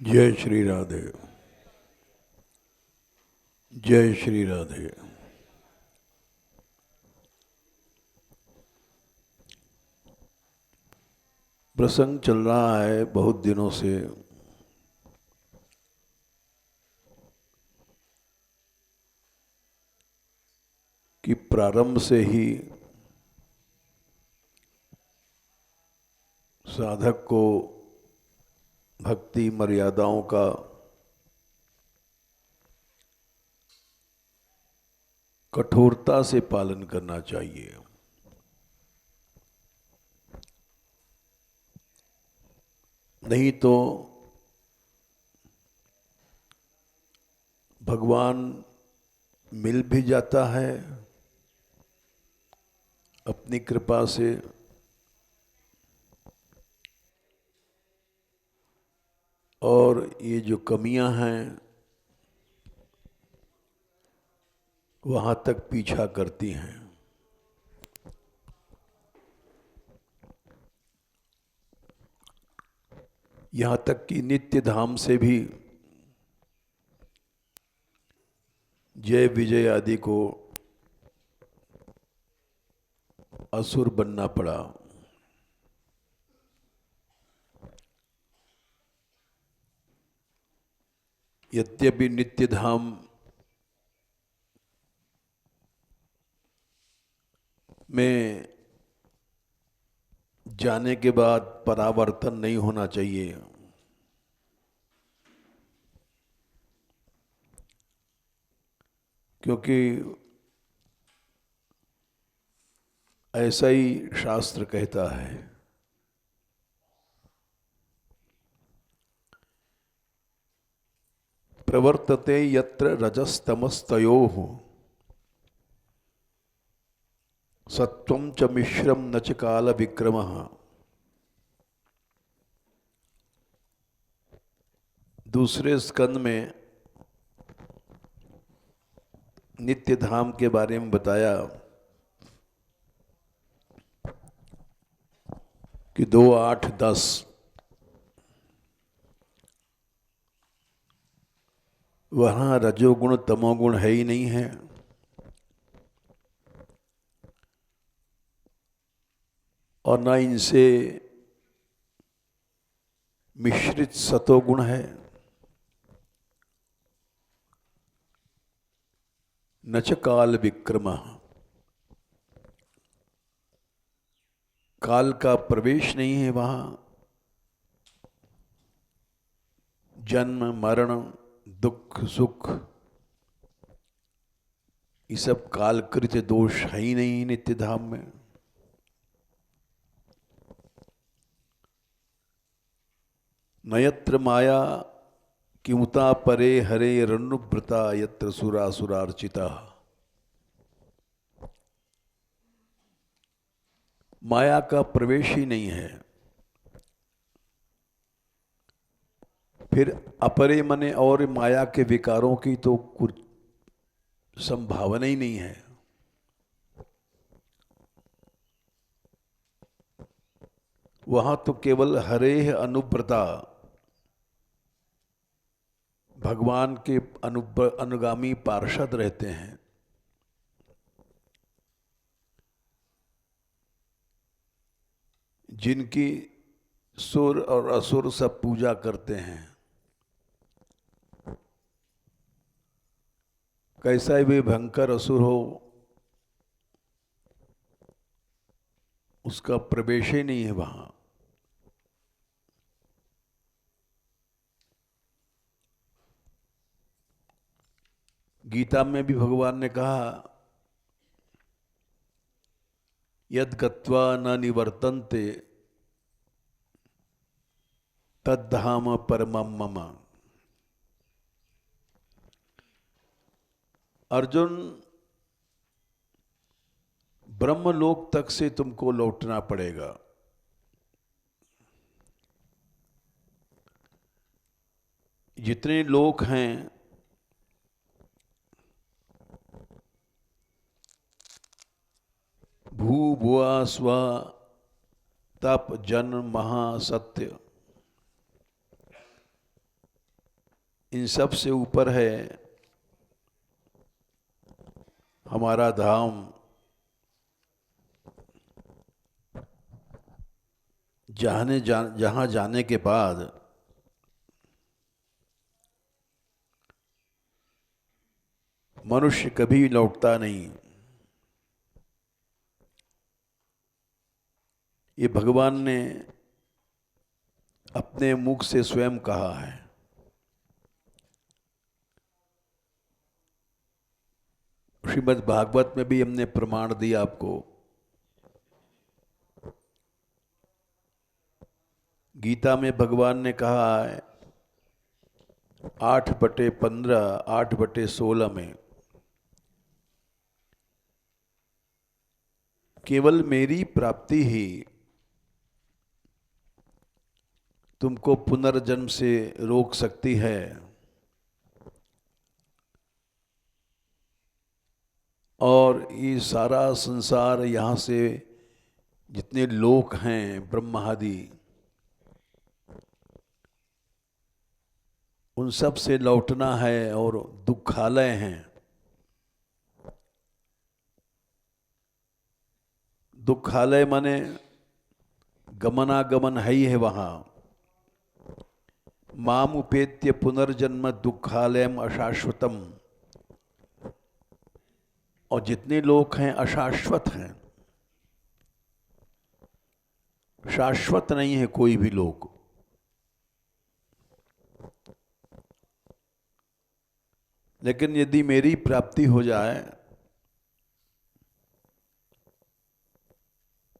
जय श्री राधे। जय श्री राधे। प्रसंग चल रहा है बहुत दिनों से कि प्रारंभ से ही साधक को भक्ति मर्यादाओं का कठोरता से पालन करना चाहिए। नहीं तो भगवान मिल भी जाता है अपनी कृपा से, और ये जो कमियां हैं वहाँ तक पीछा करती हैं। यहाँ तक कि नित्य धाम से भी जय विजय आदि को असुर बनना पड़ा। यद्यपि नित्य धाम में जाने के बाद परावर्तन नहीं होना चाहिए, क्योंकि ऐसा ही शास्त्र कहता है। प्रवर्तते यत्र रजस्तमस्तयोः सत्वं च मिश्रम न च काल विक्रमः। दूसरे स्कंद में नित्य धाम के बारे में बताया कि 2, 8, 10 वहाँ रजोगुण तमोगुण है ही नहीं है, और न इनसे मिश्रित सतोगुण है, न च काल विक्रमः। काल का प्रवेश नहीं है वहाँ। जन्म मरण दुख सुख ये सब कालकृत दोष है ही नहीं नित्य धाम में। नयत्र माया किमुता परे हरे रनुव्रता यत्र सुरासुरार्चिता। माया का प्रवेश ही नहीं है। फिर अपरे मने और माया के विकारों की तो कुछ संभावना ही नहीं है। वहां तो केवल हरे अनुव्रता भगवान के अनुगामी पार्षद रहते हैं। जिनकी सुर और असुर सब पूजा करते हैं। कैसा भी भयंकर असुर हो उसका प्रवेश ही नहीं है वहां। गीता में भी भगवान ने कहा यद गत्वा न निवर्तन्ते तद्धाम परमं मम। अर्जुन, ब्रह्मलोक तक से तुमको लौटना पड़ेगा। जितने लोक हैं भू भुआ स्व तप जन महासत्य, इन सब से ऊपर है हमारा धाम, जहाँ जाने के बाद मनुष्य कभी लौटता नहीं। ये भगवान ने अपने मुख से स्वयं कहा है। श्रीमद् भागवत में भी हमने प्रमाण दिया आपको। गीता में भगवान ने कहा है 8/15, 8/16 में, केवल मेरी प्राप्ति ही तुमको पुनर्जन्म से रोक सकती है। और ये सारा संसार, यहाँ से जितने लोक हैं ब्रह्मादि, उन सब से लौटना है और दुखालय हैं। दुखालय माने गमनागमन है ही है वहाँ। माम उपेत्य पुनर्जन्म दुखालयम अशाश्वतम। और जितने लोग हैं अशाश्वत हैं, शाश्वत नहीं है कोई भी लोग। लेकिन यदि मेरी प्राप्ति हो जाए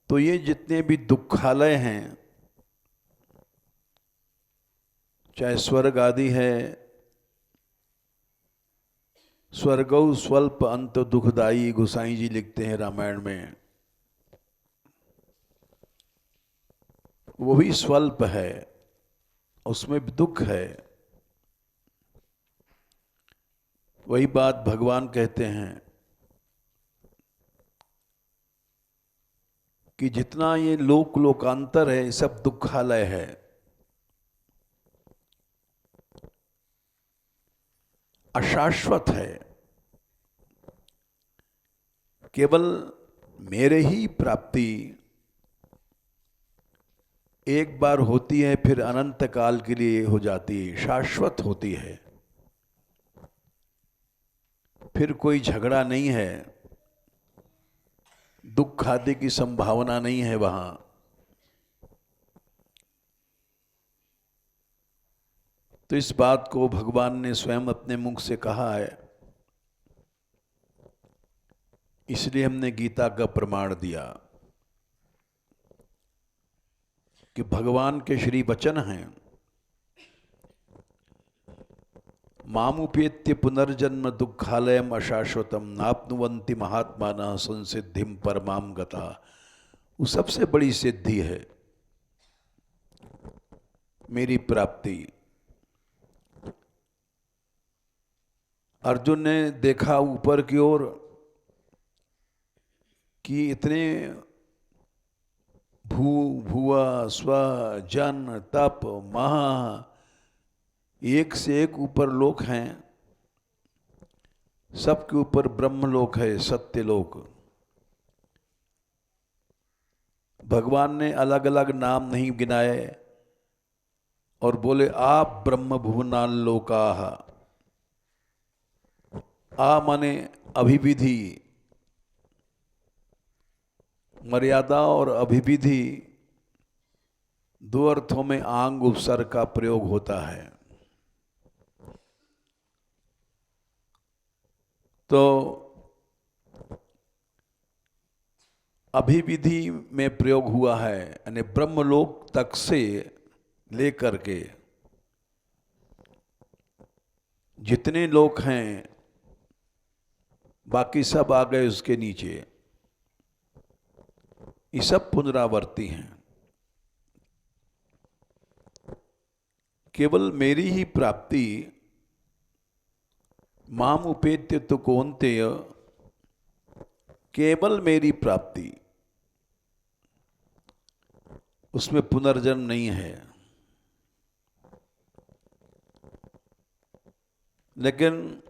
तो ये जितने भी दुखालय हैं, चाहे स्वर्ग आदि है, स्वर्गौ स्वल्प अंत दुखदाई, गोसाई जी लिखते हैं रामायण में, वो भी स्वल्प है, उसमें भी दुख है। वही बात भगवान कहते हैं कि जितना ये लोकांतर है, सब दुखालय है। अशाश्वत है। केवल मेरे ही प्राप्ति एक बार होती है, फिर अनंत काल के लिए हो जाती है, शाश्वत होती है। फिर कोई झगड़ा नहीं है, दुख आदि की संभावना नहीं है वहां। तो इस बात को भगवान ने स्वयं अपने मुख से कहा है, इसलिए हमने गीता का प्रमाण दिया कि भगवान के श्री वचन हैं। मामुपेत्य पुनर्जन्म दुखालयम अशाश्वतम नाप्नुवन्ति महात्मानः संसिद्धिम परमाम गता। वो सबसे बड़ी सिद्धि है मेरी प्राप्ति। अर्जुन ने देखा ऊपर की ओर कि इतने भुवा स्व जन तप महा, एक से एक ऊपर लोक हैं, सबके ऊपर ब्रह्मलोक है, सत्यलोक। भगवान ने अलग अलग नाम नहीं गिनाए और बोले आप ब्रह्म भुवनान लोकाः। आ माने अभिविधि, मर्यादा और अभिविधि दो अर्थों में आंग उपसर्ग का प्रयोग होता है। तो अभिविधि में प्रयोग हुआ है, यानी ब्रह्मलोक तक से लेकर के जितने लोक हैं बाकी सब आ गए उसके नीचे। ये सब पुनरावर्ती हैं। केवल मेरी ही प्राप्ति, माम उपेत्य तो कौन्तेय, केवल मेरी प्राप्ति, उसमें पुनर्जन्म नहीं है। लेकिन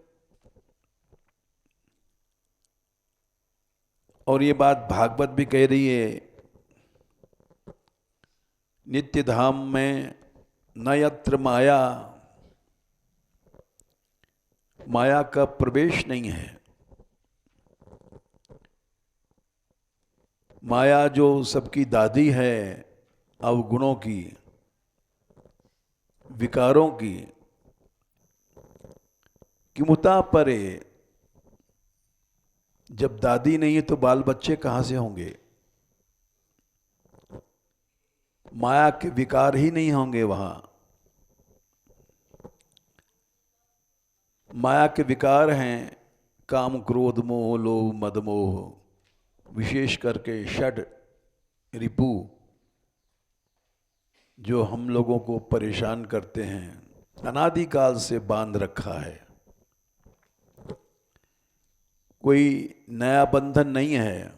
और ये बात भागवत भी कह रही है, नित्य धाम में न यत्र माया, माया का प्रवेश नहीं है। माया जो सबकी दादी है, अवगुणों की, विकारों की, किमुता परे। जब दादी नहीं है तो बाल बच्चे कहां से होंगे? माया के विकार ही नहीं होंगे वहां। माया के विकार हैं काम, क्रोध, मोह, लोभ, मद, मोह, विशेष करके षड रिपु जो हम लोगों को परेशान करते हैं, अनादिकाल से बांध रखा है। कोई नया बंधन नहीं है।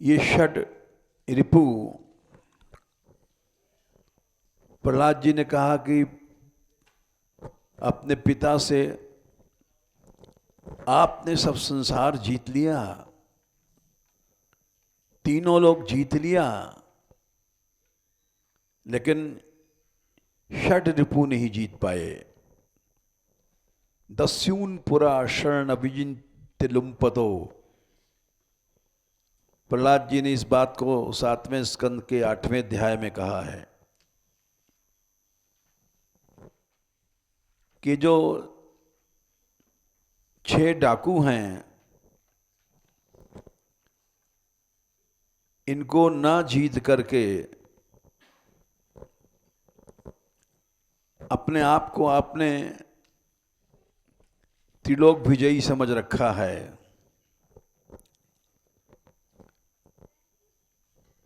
ये षड रिपु, प्रहलाद जी ने कहा कि अपने पिता से आपने सब संसार जीत लिया, तीनों लोग जीत लिया, लेकिन षड रिपु नहीं जीत पाए। दस्यून पुरा शरण अभिजिन्त्य लुम्पतो। प्रहलाद जी ने इस बात को 7वें स्कंद के 8वें अध्याय में कहा है कि जो 6 डाकू हैं, इनको ना जीत करके अपने आप को आपने त्रिलोक विजयी समझ रखा है।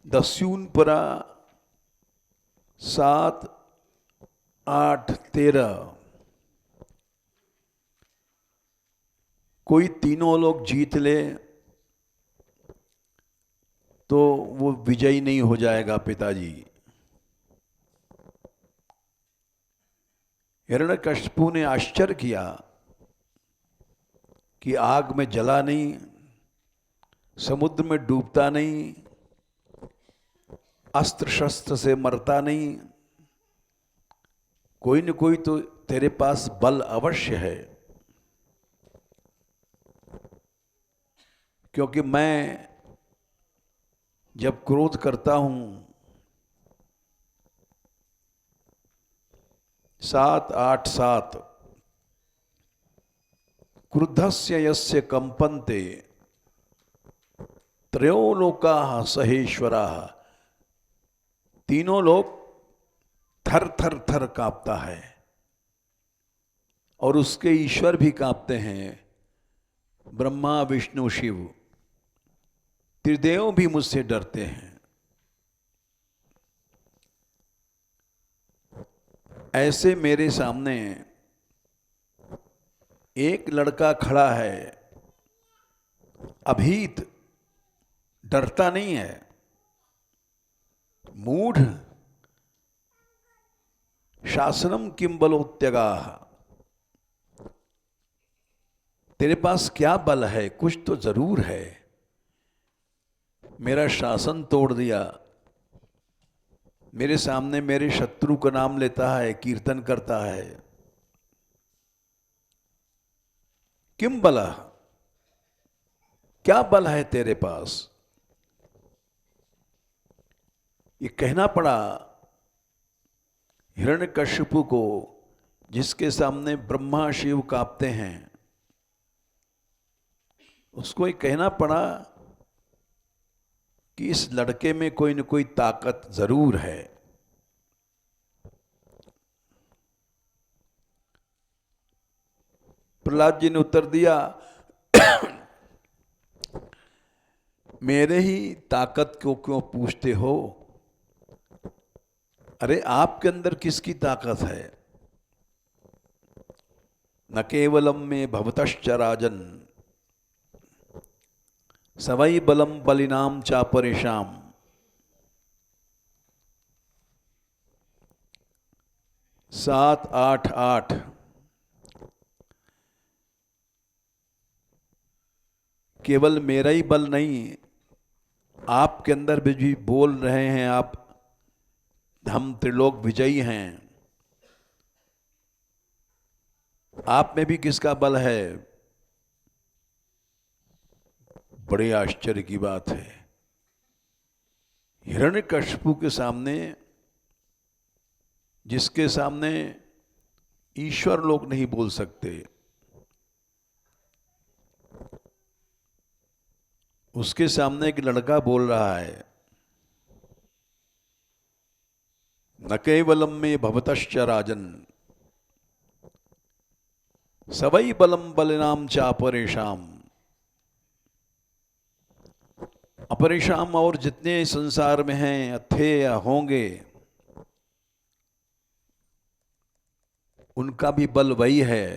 दस्यून परा 7, 8, 13। कोई तीनों लोग जीत ले तो वो विजयी नहीं हो जाएगा पिताजी। हिरण्यकशिपु ने आश्चर्य किया कि आग में जला नहीं, समुद्र में डूबता नहीं, अस्त्र शस्त्र से मरता नहीं, कोई न कोई तो तेरे पास बल अवश्य है। क्योंकि मैं जब क्रोध करता हूं, 7, 8, 7, क्रुद्धस्य यस्य कंपन्ते त्रयो लोकाः सहेश्वराः। तीनों लोग थर थर थर कांपता है और उसके ईश्वर भी कांपते हैं। ब्रह्मा, विष्णु, शिव, त्रिदेव भी मुझसे डरते हैं। ऐसे मेरे सामने एक लड़का खड़ा है, अभीत, डरता नहीं है, मूढ़, शासनम किम बलोत्यगाः। तेरे पास क्या बल है? कुछ तो जरूर है। मेरा शासन तोड़ दिया, मेरे सामने मेरे शत्रु का नाम लेता है, कीर्तन करता है। किम बला, क्या बल है तेरे पास? ये कहना पड़ा हिरण्यकशिपु को, जिसके सामने ब्रह्मा शिव कांपते हैं। उसको ये कहना पड़ा कि इस लड़के में कोई न कोई ताकत जरूर है। प्रहलाद जी ने उत्तर दिया, मेरे ही ताकत को क्यों पूछते हो? अरे आपके अंदर किसकी ताकत है? न केवलम में भवतश्च राजन, सवै बलम बलिनाम चापरेशाम। 7, 8, 8। केवल मेरा ही बल नहीं, आपके अंदर भी बोल रहे हैं आप, हम त्रिलोक विजयी हैं। आप में भी किसका बल है? बड़े आश्चर्य की बात है, हिरण्यकशिपु के सामने, जिसके सामने ईश्वर लोग नहीं बोल सकते, उसके सामने एक लड़का बोल रहा है, न केवलम में भवतश्च राजन सवै बलम बलिनाम चापरेशाम। अपरेशाम, और जितने संसार में हैं, थे या होंगे, उनका भी बल वही है।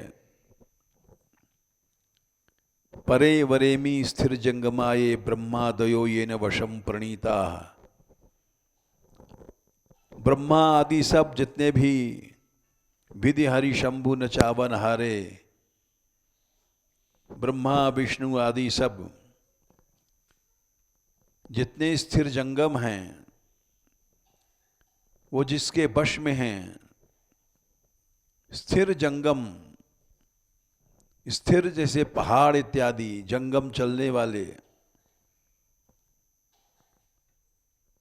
परे वरेमी स्थिर जंगमाये ब्रह्मादयो ये न वशम प्रणीता। ब्रह्मा आदि सब जितने भी विधि हरि शंभु न चावन हारे, ब्रह्मा विष्णु आदि सब जितने स्थिर जंगम हैं, वो जिसके वश में हैं। स्थिर जंगम, स्थिर जैसे पहाड़ इत्यादि, जंगम चलने वाले,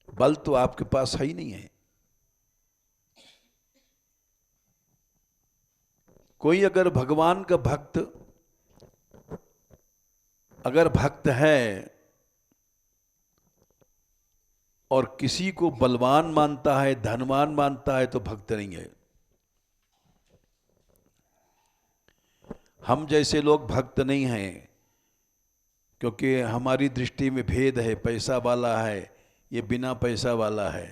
बल तो आपके पास है ही नहीं है। कोई अगर भगवान का भक्त अगर भक्त है और किसी को बलवान मानता है, धनवान मानता है, तो भक्त नहीं है। हम जैसे लोग भक्त नहीं हैं, क्योंकि हमारी दृष्टि में भेद है, पैसा वाला है, ये बिना पैसा वाला है।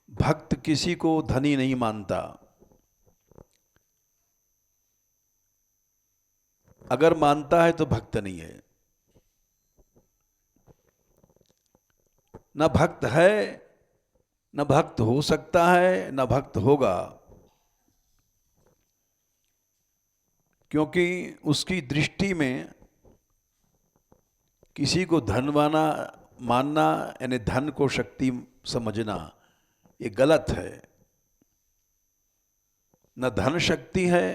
भक्त किसी को धनी नहीं मानता। अगर मानता है तो भक्त नहीं है। न भक्त है, न भक्त हो सकता है, न भक्त होगा, क्योंकि उसकी दृष्टि में किसी को धनवाना मानना, यानी धन को शक्ति समझना, ये गलत है। न धन शक्ति है,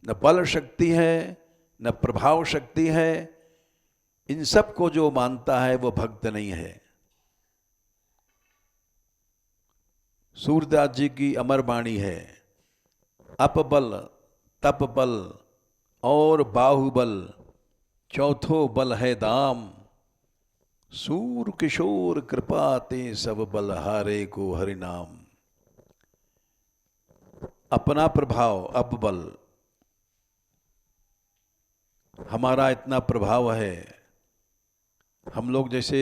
न बल शक्ति है, न प्रभाव शक्ति है। इन सब को जो मानता है वो भक्त नहीं है। सूरदास जी की अमर वाणी है, अपबल तप बल और बाहुबल, चौथो बल है दाम। सूर किशोर कृपा ते सब बल हारे को हरिनाम। अपना प्रभाव, अपबल, हमारा इतना प्रभाव है। हम लोग जैसे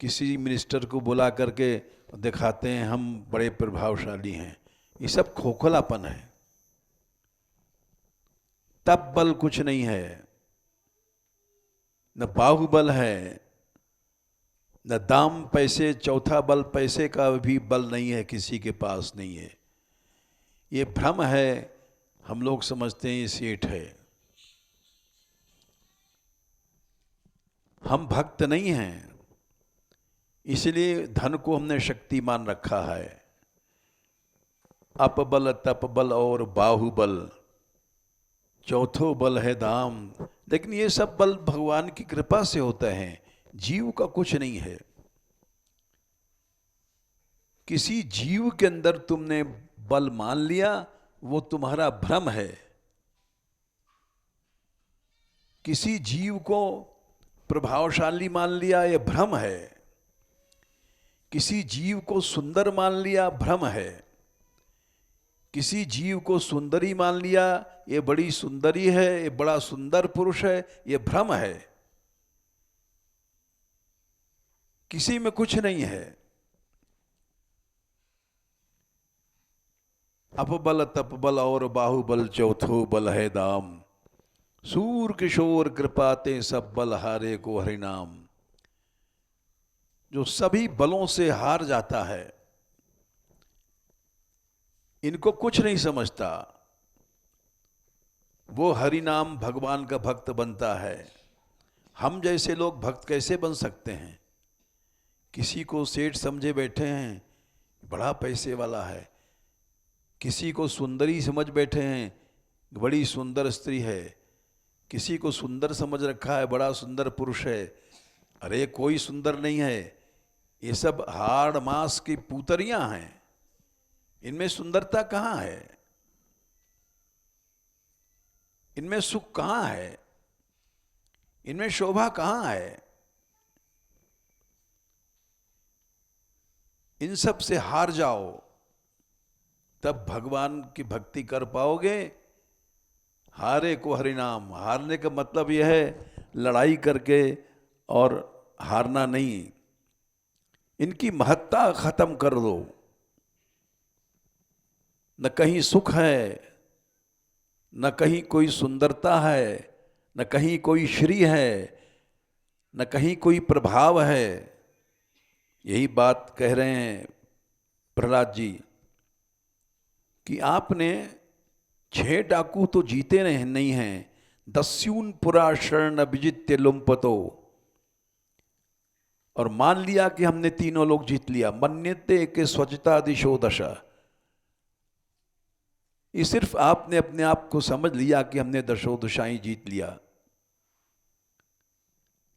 किसी मिनिस्टर को बुला करके दिखाते हैं हम बड़े प्रभावशाली हैं, ये सब खोखलापन है। तब बल कुछ नहीं है, न बाहुबल है, न दाम पैसे, चौथा बल पैसे का भी बल नहीं है, किसी के पास नहीं है। ये भ्रम है, हम लोग समझते हैं ये सेठ है। हम भक्त नहीं हैं, इसलिए धन को हमने शक्ति मान रखा है। अपबल तपबल और बाहुबल, चौथो बल है दाम। लेकिन ये सब बल भगवान की कृपा से होते हैं, जीव का कुछ नहीं है। किसी जीव के अंदर तुमने बल मान लिया, वो तुम्हारा भ्रम है। किसी जीव को प्रभावशाली मान लिया, ये भ्रम है। किसी जीव को सुंदर मान लिया, भ्रम है। किसी जीव को सुंदरी मान लिया, ये बड़ी सुंदरी है, ये बड़ा सुंदर पुरुष है, ये भ्रम है। किसी में कुछ नहीं है। अपबल तपबल और बाहुबल, चौथो बल है दाम। सूर किशोर कृपाते सब बल हारे को हरिनाम। जो सभी बलों से हार जाता है, इनको कुछ नहीं समझता, वो हरि नाम भगवान का भक्त बनता है। हम जैसे लोग भक्त कैसे बन सकते हैं? किसी को सेठ समझे बैठे हैं, बड़ा पैसे वाला है, किसी को सुंदरी समझ बैठे हैं, बड़ी सुंदर स्त्री है, किसी को सुंदर समझ रखा है, बड़ा सुंदर पुरुष है। अरे कोई सुंदर नहीं है, ये सब हाड़ मांस की पूतरियां हैं, इनमें सुंदरता कहाँ है? इनमें सुख कहाँ है? इनमें शोभा कहाँ है? इन सब से हार जाओ, तब भगवान की भक्ति कर पाओगे। हारे को हरिनाम, हारने का मतलब यह है लड़ाई करके और हारना नहीं, इनकी महत्ता खत्म कर दो। न कहीं सुख है, न कहीं कोई सुंदरता है, न कहीं कोई श्री है, न कहीं कोई प्रभाव है। यही बात कह रहे हैं प्रहलाद जी कि आपने 6 डाकू तो जीते नहीं हैं, दस्यून पुरा शरण विजित्य लुम्पतो, और मान लिया कि हमने तीनों लोग जीत लिया। मन्यते के स्वच्छता दिशो दशा, ये सिर्फ आपने अपने आप को समझ लिया कि हमने दशो दशाएं जीत लिया।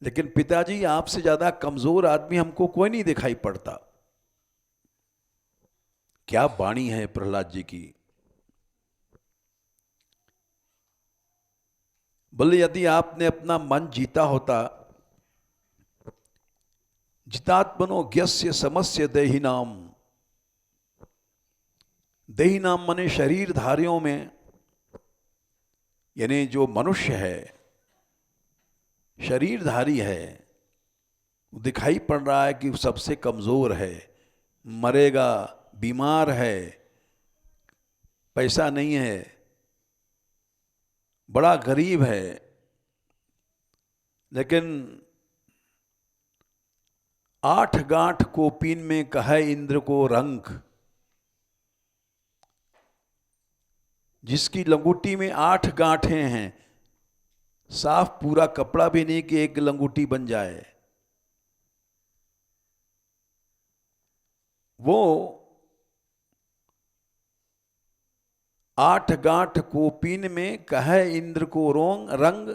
लेकिन पिताजी, आपसे ज्यादा कमजोर आदमी हमको कोई नहीं दिखाई पड़ता। क्या वाणी है प्रहलाद जी की। बोले यदि आपने अपना मन जीता होता, जितात्मनो ज्ञस्य समस्य देहिनाम, देहिनाम माने शरीरधारियों में, यानी जो मनुष्य है शरीरधारी है, दिखाई पड़ रहा है कि सबसे कमजोर है, मरेगा, बीमार है, पैसा नहीं है, बड़ा गरीब है, लेकिन 8 गांठ कोपीन में कहे इंद्र को रंक, जिसकी लंगूटी में 8 गांठें हैं, साफ पूरा कपड़ा भी नहीं कि एक लंगूटी बन जाए, वो 8 गांठ कोपीन में कहे इंद्र को रोंग रंग,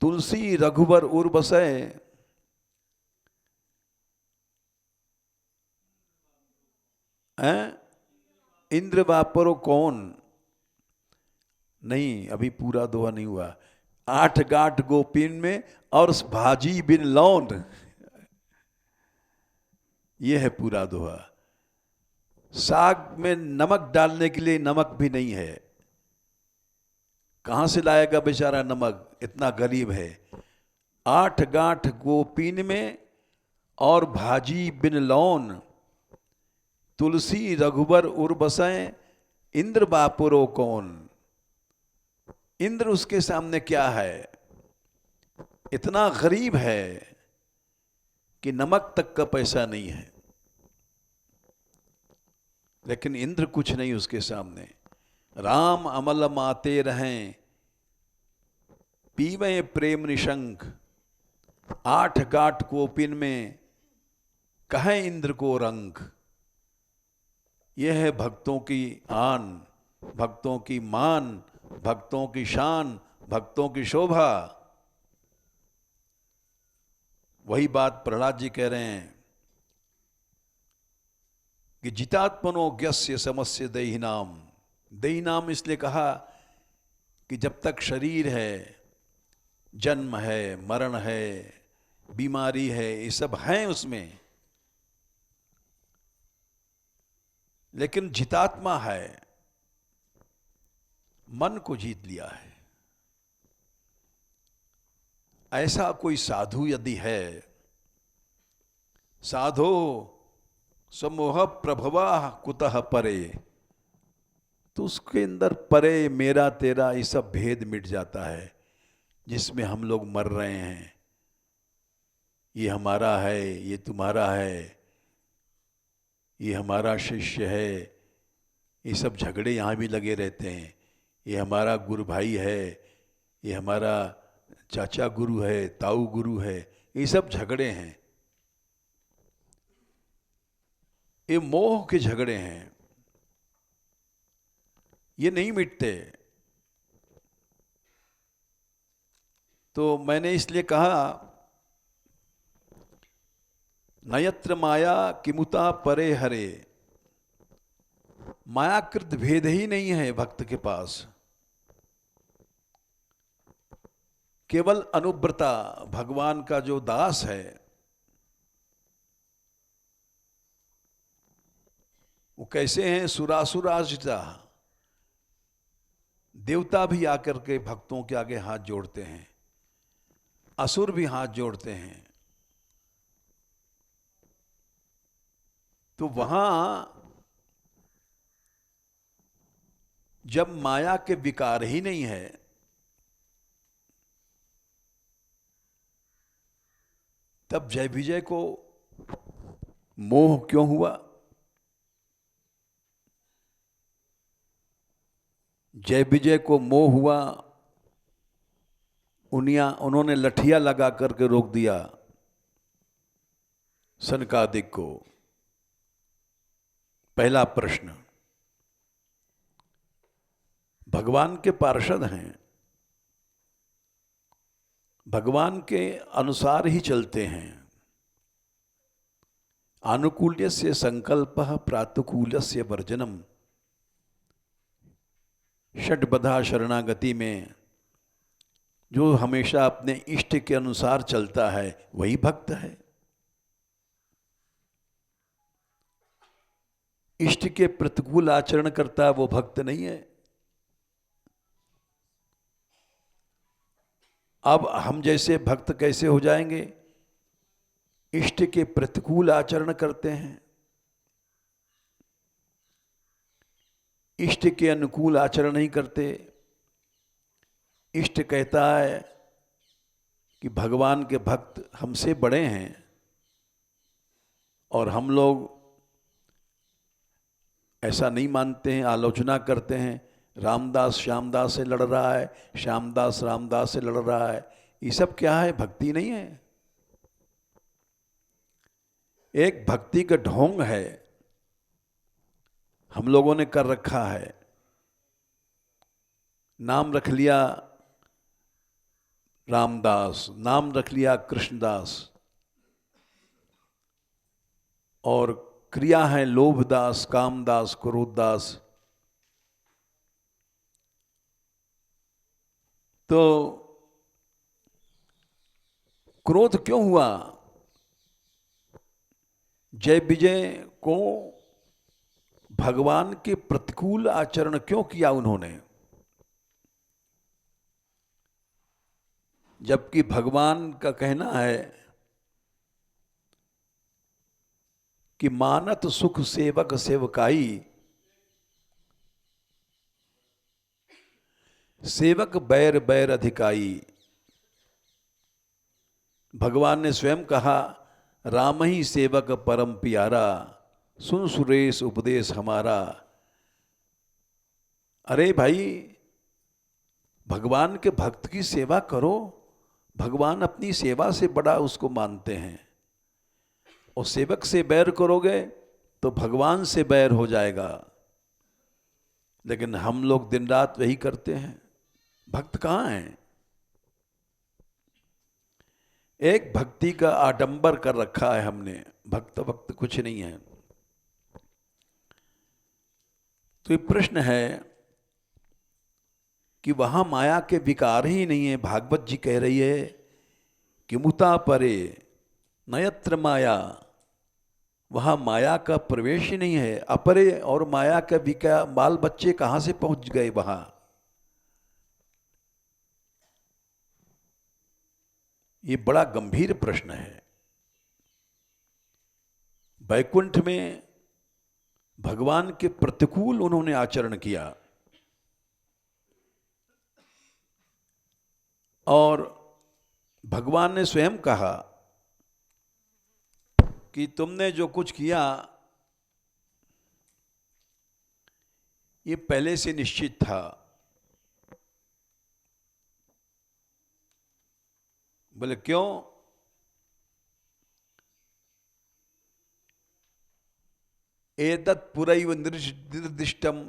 तुलसी रघुबर उर बसे। इंद्र बापरो कौन? नहीं, अभी पूरा दोहा नहीं हुआ। 8 गांठ गोपीन में और भाजी बिन लौंड, ये है पूरा दोहा। साग में नमक डालने के लिए नमक भी नहीं है, कहां से लाएगा बेचारा नमक, इतना गरीब है। 8 गांठ गोपीन में और भाजी बिन लौन, तुलसी रघुबर उर बसें, इंद्र बापुरो कौन। इंद्र उसके सामने क्या है? इतना गरीब है कि नमक तक का पैसा नहीं है, लेकिन इंद्र कुछ नहीं उसके सामने। राम अमल माते रहें, पीवे प्रेम निशंक, 8 गांठ कोपिन में कहे इंद्र को रंग। यह है भक्तों की आन, भक्तों की मान, भक्तों की शान, भक्तों की शोभा। वही बात प्रहलाद जी कह रहे हैं कि जितात्मनो ज्ञस्य समस्य देहिनाम। देहिनाम इसलिए कहा कि जब तक शरीर है, जन्म है, मरण है, बीमारी है, ये सब हैं उसमें, लेकिन जितात्मा है, मन को जीत लिया है। ऐसा कोई साधु यदि है, साधो समोह प्रभवा कुतः परे, तो उसके अंदर परे, मेरा तेरा, ये सब भेद मिट जाता है जिसमें हम लोग मर रहे हैं। ये हमारा है, ये तुम्हारा है, ये हमारा शिष्य है, ये सब झगड़े यहाँ भी लगे रहते हैं। ये हमारा गुरु भाई है, ये हमारा चाचा गुरु है, ताऊ गुरु है, ये सब झगड़े हैं। ये मोह के झगड़े हैं, ये नहीं मिटते। तो मैंने इसलिए कहा नयत्र माया किमुता परे हरे, मायाकृत भेद ही नहीं है भक्त के पास। केवल अनुव्रता भगवान का जो दास है वो कैसे हैं? सुरासुराजिता, देवता भी आकर के भक्तों के आगे हाथ जोड़ते हैं, असुर भी हाथ जोड़ते हैं। तो वहां जब माया के विकार ही नहीं है, तब जय विजय को मोह क्यों हुआ? जय विजय को मोह हुआ, उन्होंने लठिया लगा करके रोक दिया सनकादिक को। पहला प्रश्न, भगवान के पार्षद हैं, भगवान के अनुसार ही चलते हैं। आनुकूल्यस्य संकल्पः प्रातुकूल्यस्य वर्जनम, षड्बधा शरणागति में जो हमेशा अपने इष्ट के अनुसार चलता है वही भक्त है। इष्ट के प्रतिकूल आचरण करता है वो भक्त नहीं है। अब हम जैसे भक्त कैसे हो जाएंगे? इष्ट के प्रतिकूल आचरण करते हैं, इष्ट के अनुकूल आचरण नहीं करते। इष्ट कहता है कि भगवान के भक्त हमसे बड़े हैं और हम लोग ऐसा नहीं मानते हैं, आलोचना करते हैं। रामदास श्यामदास से लड़ रहा है, श्यामदास रामदास से लड़ रहा है। ये सब क्या है? भक्ति नहीं है। एक भक्ति का ढोंग है, हम लोगों ने कर रखा है। नाम रख लिया रामदास, नाम रख लिया कृष्णदास, और क्रिया है लोभदास, कामदास, क्रोधदास। तो क्रोध क्यों हुआ? जय विजय को भगवान के प्रतिकूल आचरण क्यों किया उन्होंने? जबकि भगवान का कहना है कि मानत सुख सेवक सेवकाई, सेवक बैर बैर अधिकाई। भगवान ने स्वयं कहा, राम ही सेवक परम प्यारा, सुन सुरेश उपदेश हमारा। अरे भाई, भगवान के भक्त की सेवा करो। भगवान अपनी सेवा से बड़ा उसको मानते हैं, और सेवक से बैर करोगे तो भगवान से बैर हो जाएगा। लेकिन हम लोग दिन रात वही करते हैं। भक्त कहाँ हैं? एक भक्ति का आडंबर कर रखा है हमने, भक्त भक्त कुछ नहीं है। तो ये प्रश्न है कि वहां माया के विकार ही नहीं है। भागवत जी कह रही है कि मुता परे नयत्र माया, वहां माया का प्रवेश ही नहीं है। अपरे और माया का विकार, बाल बच्चे कहां से पहुंच गए वहां? ये बड़ा गंभीर प्रश्न है। वैकुंठ में भगवान के प्रतिकूल उन्होंने आचरण किया, और भगवान ने स्वयं कहा कि तुमने जो कुछ किया ये पहले से निश्चित था। बोले क्यों? एतत् पुरैव निर्दिष्टम,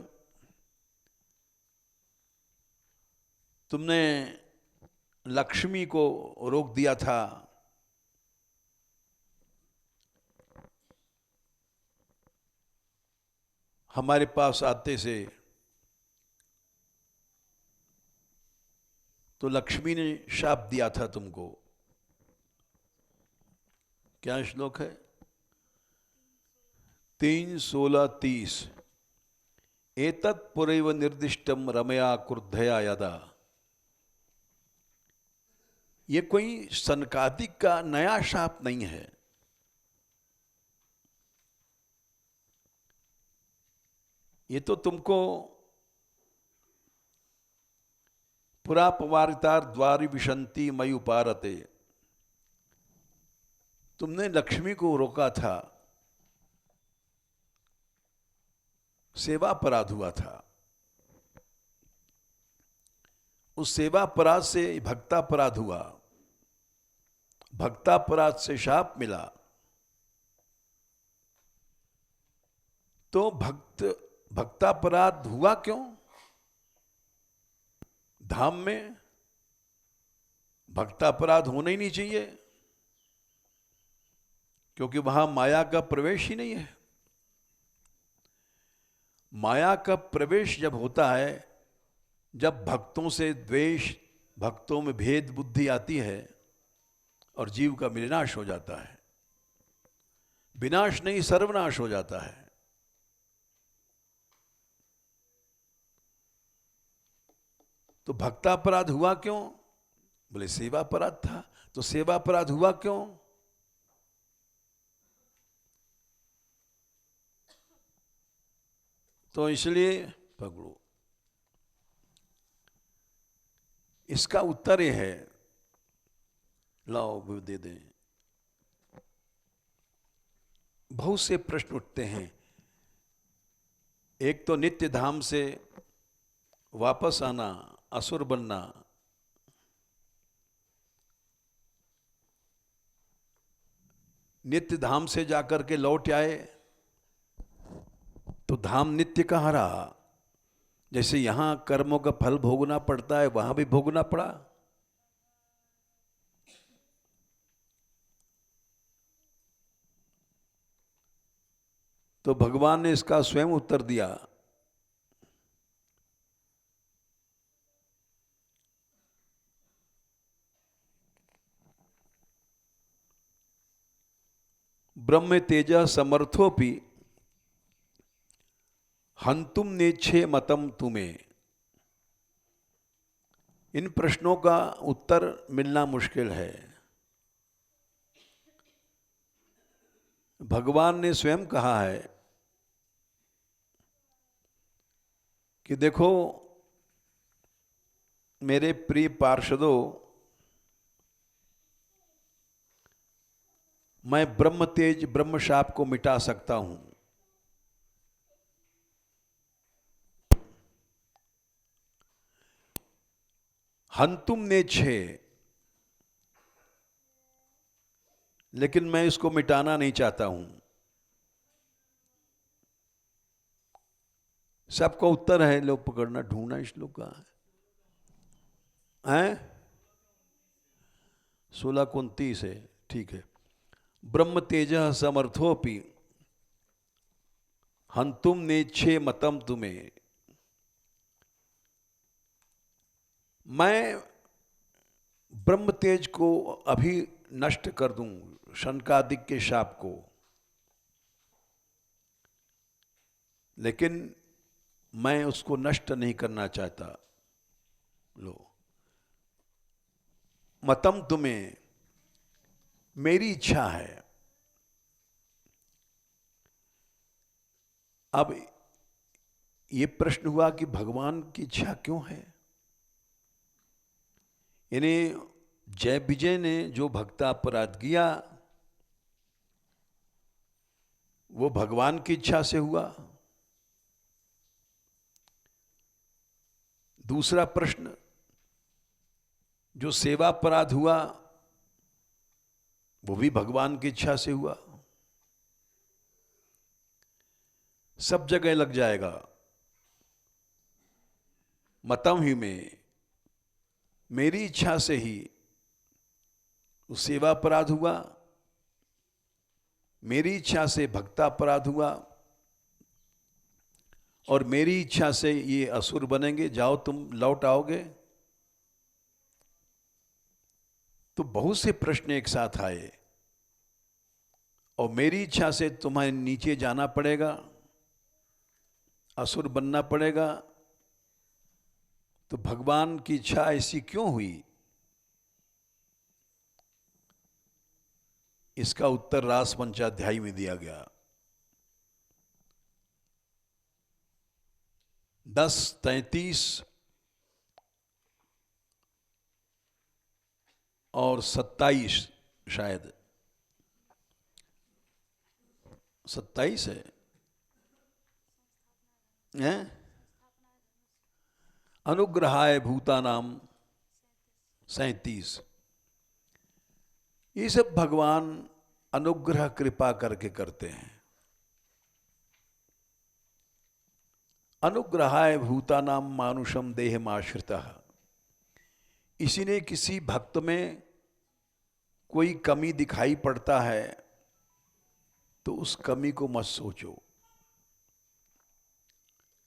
तुमने लक्ष्मी को रोक दिया था। हमारे पास आते से तो लक्ष्मी ने शाप दिया था तुमको। क्या श्लोक है? 3:16-30। एतत् पुरैव निर्दिष्टम रमया क्रुद्धया यदा। ये कोई सनकादिक का नया शाप नहीं है। ये तो तुमको पुरा पवारितार द्वारि विशंति मयि उपारते, तुमने लक्ष्मी को रोका था, सेवा अपराध हुआ था। उस सेवा अपराध से भक्तापराध हुआ, भक्तापराध से शाप मिला। तो भक्तापराध हुआ क्यों? धाम में भक्तापराध होना ही नहीं चाहिए, क्योंकि वहां माया का प्रवेश ही नहीं है। माया का प्रवेश जब होता है, जब भक्तों से द्वेष, भक्तों में भेद बुद्धि आती है और जीव का विनाश हो जाता है। विनाश नहीं, सर्वनाश हो जाता है। तो भक्तापराध हुआ क्यों? बोले सेवा अपराध था। तो सेवा अपराध हुआ क्यों? तो इसलिए पकड़ो, इसका उत्तर यह है, लाओ वो दे दें। बहुत से प्रश्न उठते हैं। एक तो नित्य धाम से वापस आना, असुर बनना, नित्य धाम से जाकर के लौट आए तो धाम नित्य कहाँ रहा? जैसे यहां कर्मों का फल भोगना पड़ता है, वहां भी भोगना पड़ा। तो भगवान ने इसका स्वयं उत्तर दिया। ब्रह्म तेज समर्थोपि हंतुम नेच्छे मतम तुम्हें। इन प्रश्नों का उत्तर मिलना मुश्किल है। भगवान ने स्वयं कहा है कि देखो मेरे प्रिय पार्षदों, मैं ब्रह्म तेज ब्रह्म शाप को मिटा सकता हूं। हंतुम नेच्छे, लेकिन मैं इसको मिटाना नहीं चाहता हूं। सबका उत्तर है, लोग पकड़ना, ढूंढना श्लोक का है। 16-29 है, ठीक है। ब्रह्म तेज समर्थोपि हंतुम नेच्छे मतम तुम्हें। मैं ब्रह्म तेज को अभी नष्ट कर दूं, शनकादिक के शाप को, लेकिन मैं उसको नष्ट नहीं करना चाहता। लो, मतम तुम्हें, मेरी इच्छा है। अब ये प्रश्न हुआ कि भगवान की इच्छा क्यों है? यानी जय विजय ने जो भक्तापराध किया वो भगवान की इच्छा से हुआ। दूसरा प्रश्न, जो सेवा अपराध हुआ वो भी भगवान की इच्छा से हुआ। सब जगह लग जाएगा। मतम ही में मेरी इच्छा से ही वो सेवा अपराध हुआ, मेरी इच्छा से भक्ता अपराध हुआ, और मेरी इच्छा से ये असुर बनेंगे, जाओ तुम लौट आओगे। तो बहुत से प्रश्न एक साथ आए, और मेरी इच्छा से तुम्हें नीचे जाना पड़ेगा, असुर बनना पड़ेगा। तो भगवान की इच्छा ऐसी क्यों हुई? इसका उत्तर रास पंचाध्यायी में दिया गया। 10:33 और 27, शायद 27 है, हैं? अनुग्रहाय भूतानाम 37। ये सब भगवान अनुग्रह कृपा करके करते हैं। अनुग्रहाय भूतानाम मानुषम देहमाश्रितः। इसी ने किसी भक्त में कोई कमी दिखाई पड़ता है तो उस कमी को मत सोचो।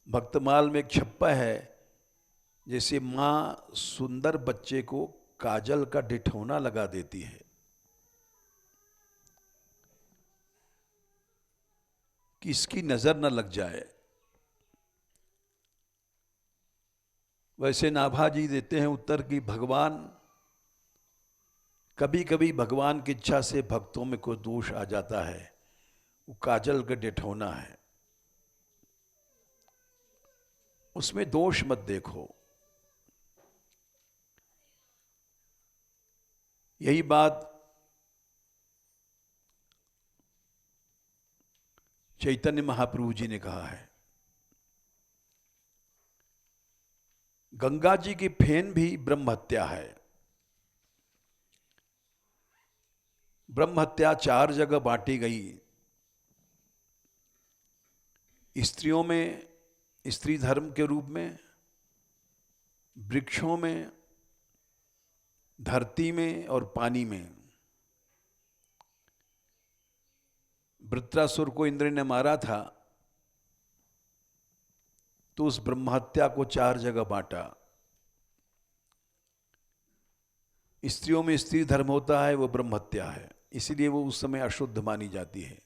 भक्तमाल में एक छप्पा है, जैसे माँ सुंदर बच्चे को काजल का डिठौना लगा देती है कि इसकी नजर न लग जाए, वैसे नाभाजी देते हैं उत्तर की भगवान कभी कभी भगवान की इच्छा से भक्तों में कोई दोष आ जाता है, वो काजल का डिठौना है, उसमें दोष मत देखो। यही बात चैतन्य महाप्रभु जी ने कहा है। गंगा जी की फेन भी ब्रह्म हत्या है। ब्रह्म हत्या 4 जगह बांटी गई। स्त्रियों में स्त्री धर्म के रूप में, वृक्षों में, धरती में और पानी में। वृत्रासुर को इंद्र ने मारा था तो उस ब्रह्महत्या को 4 जगह बांटा। स्त्रियों में स्त्री धर्म होता है, वो ब्रह्महत्या है, इसलिए वो उस समय अशुद्ध मानी जाती है।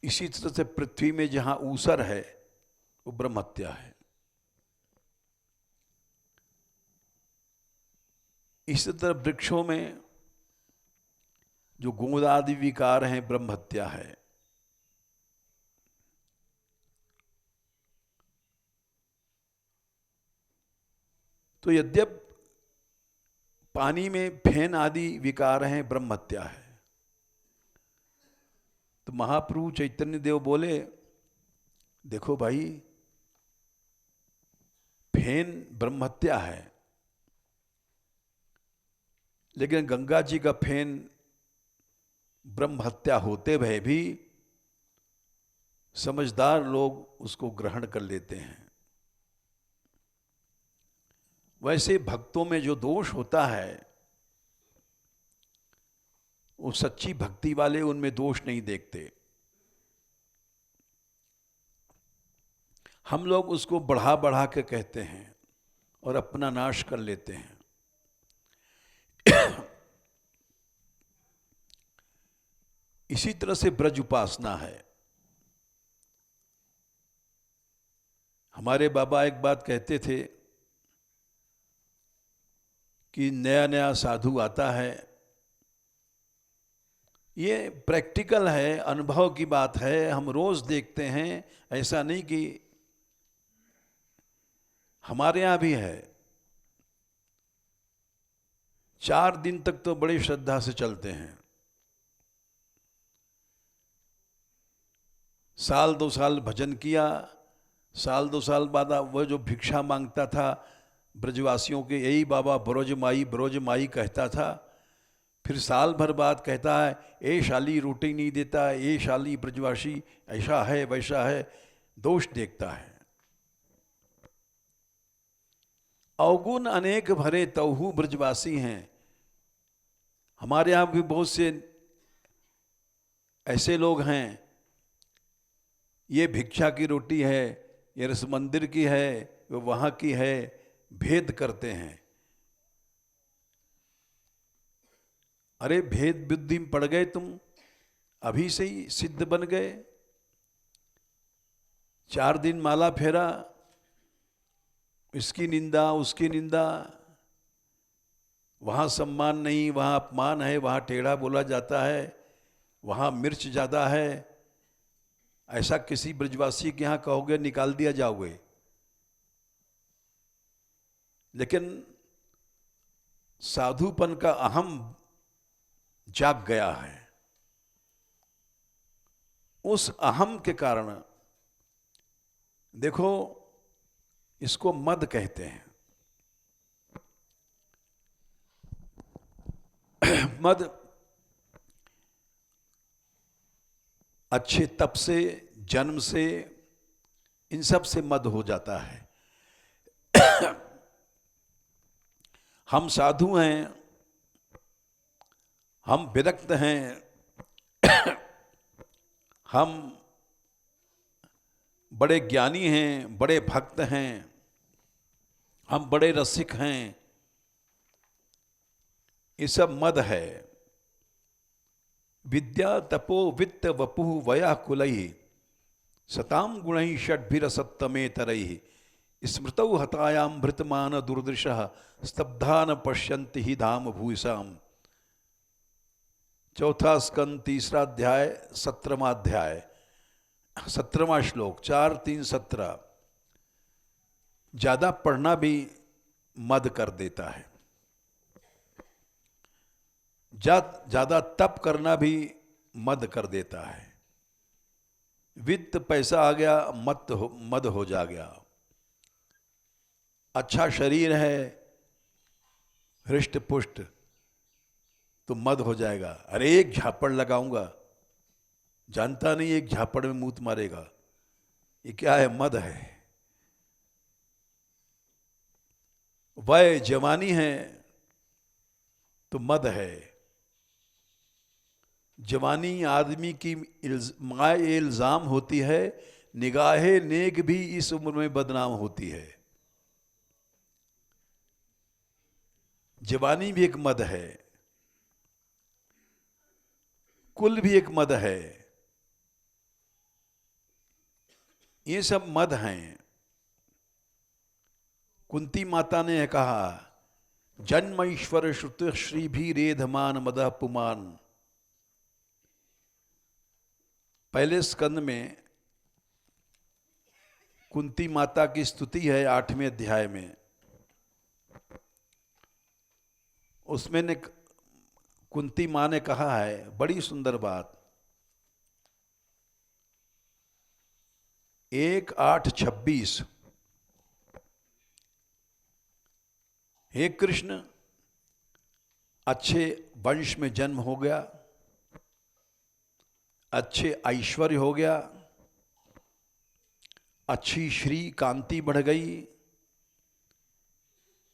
इसी तरह से पृथ्वी में जहां ऊसर है वो ब्रह्महत्या है। इसी तरह वृक्षों में जो गोद आदि विकार हैं ब्रह्महत्या है। तो यद्यप पानी में फेन आदि विकार हैं ब्रह्महत्या है, तो महाप्रभु चैतन्य देव बोले देखो भाई, फेन ब्रह्महत्या है, लेकिन गंगा जी का फेन ब्रह्महत्या होते हुए भी समझदार लोग उसको ग्रहण कर लेते हैं। वैसे भक्तों में जो दोष होता है वो सच्ची भक्ति वाले उनमें दोष नहीं देखते। हम लोग उसको बढ़ा बढ़ा के कहते हैं और अपना नाश कर लेते हैं। इसी तरह से ब्रज उपासना है। हमारे बाबा एक बात कहते थे कि नया नया साधु आता है, ये प्रैक्टिकल है, अनुभव की बात है, हम रोज देखते हैं, ऐसा नहीं कि हमारे यहां भी है। 4 दिन तक तो बड़ी श्रद्धा से चलते हैं, साल 2 साल भजन किया, साल 2 साल बाद वह जो भिक्षा मांगता था ब्रजवासियों के, यही बाबा ब्रोज माई कहता था। फिर साल भर बाद कहता है ए शाली रोटी नहीं देता, ए शाली ब्रजवासी ऐसा है वैसा है, दोष देखता है। अवगुण अनेक भरे तहु ब्रजवासी हैं। हमारे यहाँ भी बहुत से ऐसे लोग हैं, ये भिक्षा की रोटी है, ये रस मंदिर की है, वो वहाँ की है, भेद करते हैं। अरे भेद बुद्धि में पड़ गए तुम, अभी से ही सिद्ध बन गए। 4 दिन माला फेरा, इसकी निंदा उसकी निंदा, वहाँ सम्मान नहीं, वहाँ अपमान है, वहाँ टेढ़ा बोला जाता है, वहाँ मिर्च ज़्यादा है। ऐसा किसी ब्रजवासी के यहाँ कहोगे निकाल दिया जाओगे। लेकिन साधुपन का अहम जाग गया है। उस अहम के कारण देखो, इसको मद कहते हैं। मद अच्छे तप से, जन्म से, इन सब से मद हो जाता है। हम साधु हैं, हम विरक्त हैं, हम बड़े ज्ञानी हैं, बड़े भक्त हैं, हम बड़े रसिक हैं, ये सब मद है। विद्या तपो वित्त वपुः वया कुलैः सताम गुणैः षड्भिरसत्तमेतरैः स्मृतौ हतायाम भृतमान दुर्दृशः स्तब्धा न पश्यन्ति हि धाम भूयसाम्। 4 स्कंद 3 अध्याय 17वां अध्याय 17वां श्लोक 4-3-17। ज्यादा पढ़ना भी मद कर देता है, ज्यादा तप करना भी मद कर देता है। वित्त पैसा आ गया, मद हो जा गया। अच्छा शरीर है, हृष्ट पुष्ट, तो मद हो जाएगा। अरे एक झापड़ लगाऊंगा, जानता नहीं एक झापड़ में मूत मारेगा। ये क्या है? मद है। वह जवानी है तो मद है। जवानी आदमी की माए इल्जाम होती है, निगाहे नेक भी इस उम्र में बदनाम होती है। जवानी भी एक मद है, कुल भी एक मद है, ये सब मद हैं। कुंती माता ने कहा, जन्म ईश्वर श्रुत श्री भी रेधमान मदः पुमान। पहले स्कंद में कुंती माता की स्तुति है 8वें अध्याय में। उसमें ने कुंती माँ ने कहा है बड़ी सुंदर बात, 1:8:26। हे कृष्ण, अच्छे वंश में जन्म हो गया, अच्छे ऐश्वर्य हो गया, अच्छी श्री कांति बढ़ गई,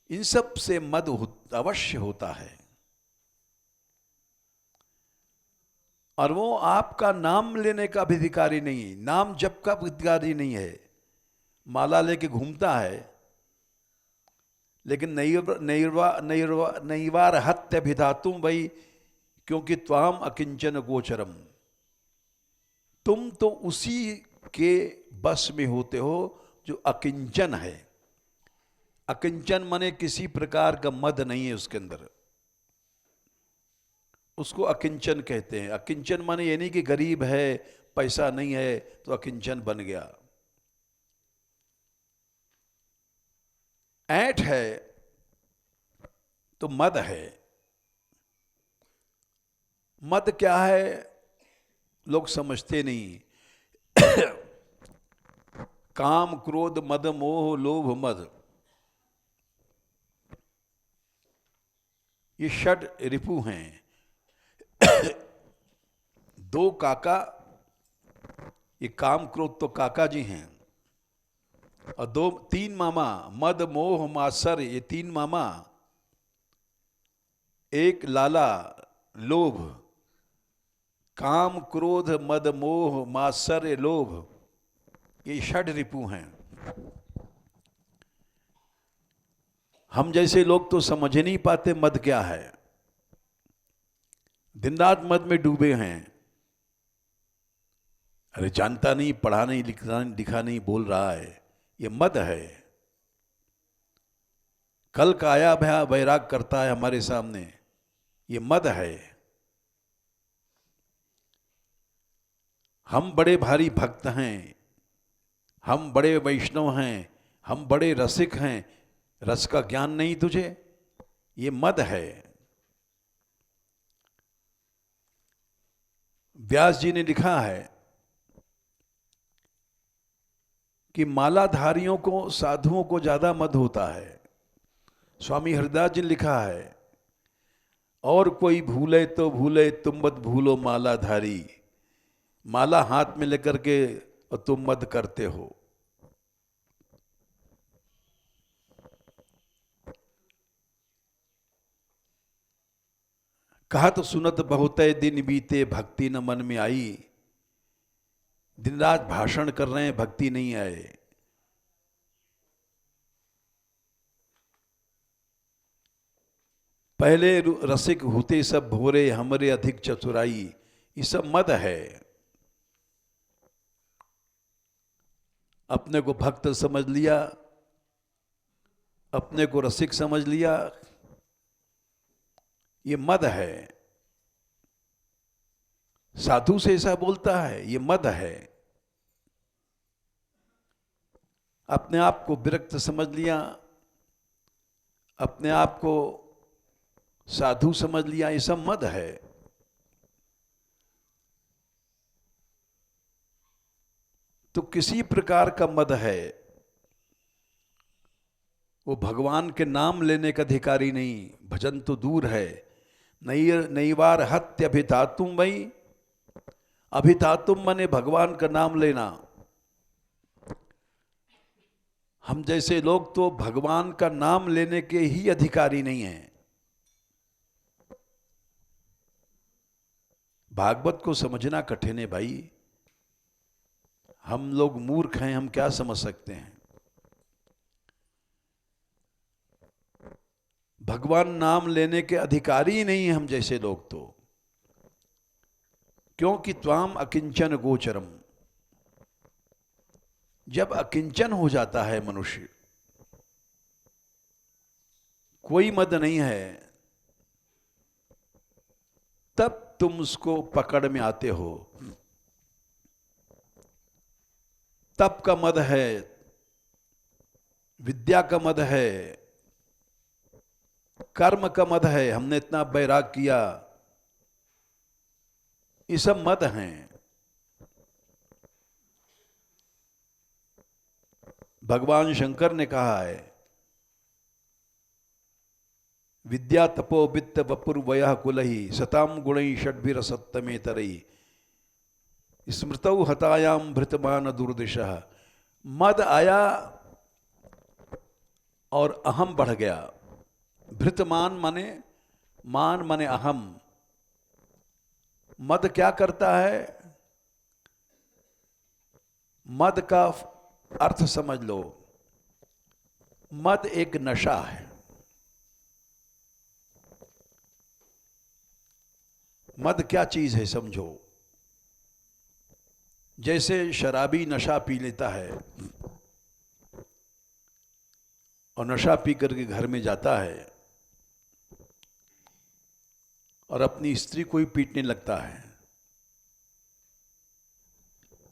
इन सब से मद अवश्य होता है। और वो आपका नाम लेने का भी अधिकारी नहीं है, नाम जप का अधिकारी नहीं है। माला लेके घूमता है, लेकिन नैवार हत्य भिधातुम वही, क्योंकि त्वाम अकिंचन गोचरम। तुम तो उसी के बस में होते हो जो अकिंचन है। अकिंचन माने किसी प्रकार का मद नहीं है उसके अंदर, उसको अकिंचन कहते हैं। अकिंचन माने ये नहीं कि गरीब है, पैसा नहीं है तो अकिंचन बन गया। ऐंठ है तो मद है। मद क्या है लोग समझते नहीं। काम क्रोध मद मोह लोभ मद, ये षड रिपु हैं। दो काका, ये काम क्रोध तो काका जी हैं, और दो तीन मामा मद मोह मात्सर, ये तीन मामा। एक लाला लोभ, काम क्रोध मद मोह मात्सर्य लोभ, ये षड रिपु हैं। हम जैसे लोग तो समझ नहीं पाते मद क्या है, दिन रात मद में डूबे हैं। अरे जानता नहीं, पढ़ा नहीं, लिखा नहीं, बोल रहा है, ये मद है। कल का आया भया वैराग करता है हमारे सामने, ये मद है। हम बड़े भारी भक्त हैं, हम बड़े वैष्णव हैं, हम बड़े रसिक हैं, रस का ज्ञान नहीं तुझे, ये मद है। व्यास जी ने लिखा है कि मालाधारियों को, साधुओं को ज्यादा मद होता है। स्वामी हरिदास जी ने लिखा है, और कोई भूले तो भूले तुम मत भूलो मालाधारी, माला हाथ में लेकर के और तुम मद करते हो। कहा तो सुनत बहुते दिन बीते भक्ति न मन में आई, दिन रात भाषण कर रहे हैं, भक्ति नहीं आए। पहले रसिक होते सब भोरे, हमरे अधिक चतुराई, ये सब मद है। अपने को भक्त समझ लिया, अपने को रसिक समझ लिया, ये मद है। साधु से ऐसा बोलता है, ये मद है। अपने आप को विरक्त समझ लिया, अपने आप को साधु समझ लिया, ये सब मद है। तो किसी प्रकार का मद है, वो भगवान के नाम लेने का अधिकारी नहीं, भजन तो दूर है। नई बार हत्य अभितातुम वही, अभितातुम माने भगवान का नाम लेना। हम जैसे लोग तो भगवान का नाम लेने के ही अधिकारी नहीं हैं। भागवत को समझना कठिन है भाई, हम लोग मूर्ख हैं, हम क्या समझ सकते हैं। भगवान नाम लेने के अधिकारी ही नहीं है हम जैसे लोग तो, क्योंकि त्वाम अकिंचन गोचरम। जब अकिंचन हो जाता है मनुष्य, कोई मद नहीं है, तब तुम उसको पकड़ में आते हो। तप का मद है, विद्या का मद है, कर्म का मद है, हमने इतना बैराग किया, ये सब मद हैं। भगवान शंकर ने कहा है, विद्या तपो वित्त वपुर वयः कुलहि सताम गुणै षड्भिर सत्तमे तरई स्मृतौ हतायाम भृतमान दुर्दिशः। मद आया और अहम बढ़ गया। भृतमान माने, मान माने अहम। मद क्या करता है? मद का अर्थ समझ लो, मद एक नशा है। मद क्या चीज है समझो, जैसे शराबी नशा पी लेता है और नशा पी करके घर में जाता है और अपनी स्त्री को ही पीटने लगता है,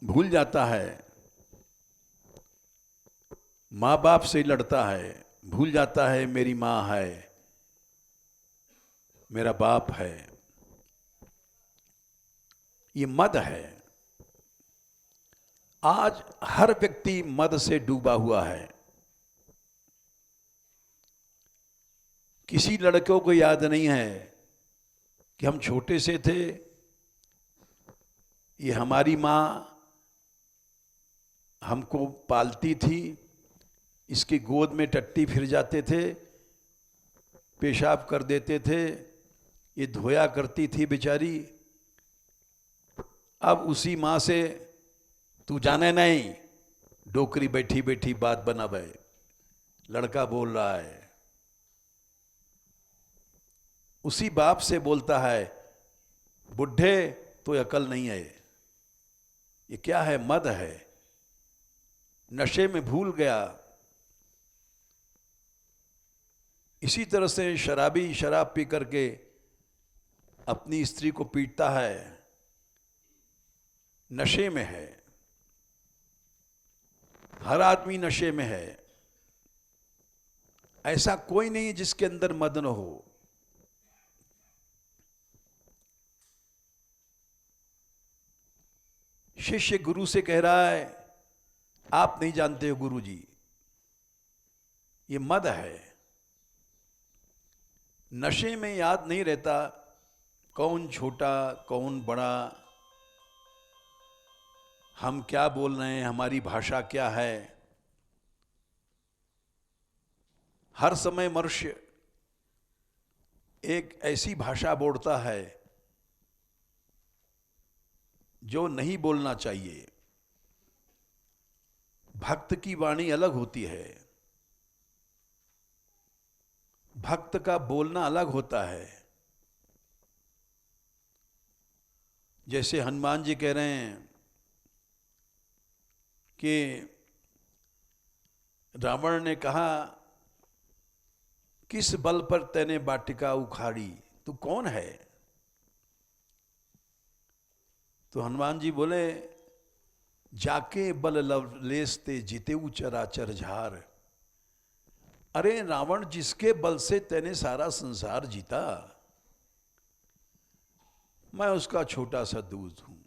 भूल जाता है, माँ बाप से लड़ता है, भूल जाता है मेरी माँ है, मेरा बाप है। ये मद है। आज हर व्यक्ति मद से डूबा हुआ है। किसी लड़कों को याद नहीं है कि हम छोटे से थे, ये हमारी माँ हमको पालती थी, इसकी गोद में टट्टी फिर जाते थे, पेशाब कर देते थे, ये धोया करती थी बेचारी। अब उसी माँ से तू जाने नहीं, डोकरी बैठी बैठी बात बनावे, लड़का बोल रहा है। उसी बाप से बोलता है, बुढ़े तो अकल नहीं है। ये क्या है? मद है, नशे में भूल गया। इसी तरह से शराबी शराब पी करके अपनी स्त्री को पीटता है, नशे में है। हर आदमी नशे में है, ऐसा कोई नहीं जिसके अंदर मद न हो। शिष्य गुरु से कह रहा है, आप नहीं जानते हो गुरु जी, ये मद है। नशे में याद नहीं रहता कौन छोटा कौन बड़ा, हम क्या बोल रहे हैं, हमारी भाषा क्या है। हर समय मनुष्य एक ऐसी भाषा बोलता है जो नहीं बोलना चाहिए। भक्त की वाणी अलग होती है, भक्त का बोलना अलग होता है। जैसे हनुमान जी कह रहे हैं कि रावण ने कहा, किस बल पर तैने वाटिका उखाड़ी, तू कौन है? तो हनुमान जी बोले, जाके बल लवलेस ते जीते चराचर झार। अरे रावण, जिसके बल से तैने सारा संसार जीता, मैं उसका छोटा सा दूत हूं।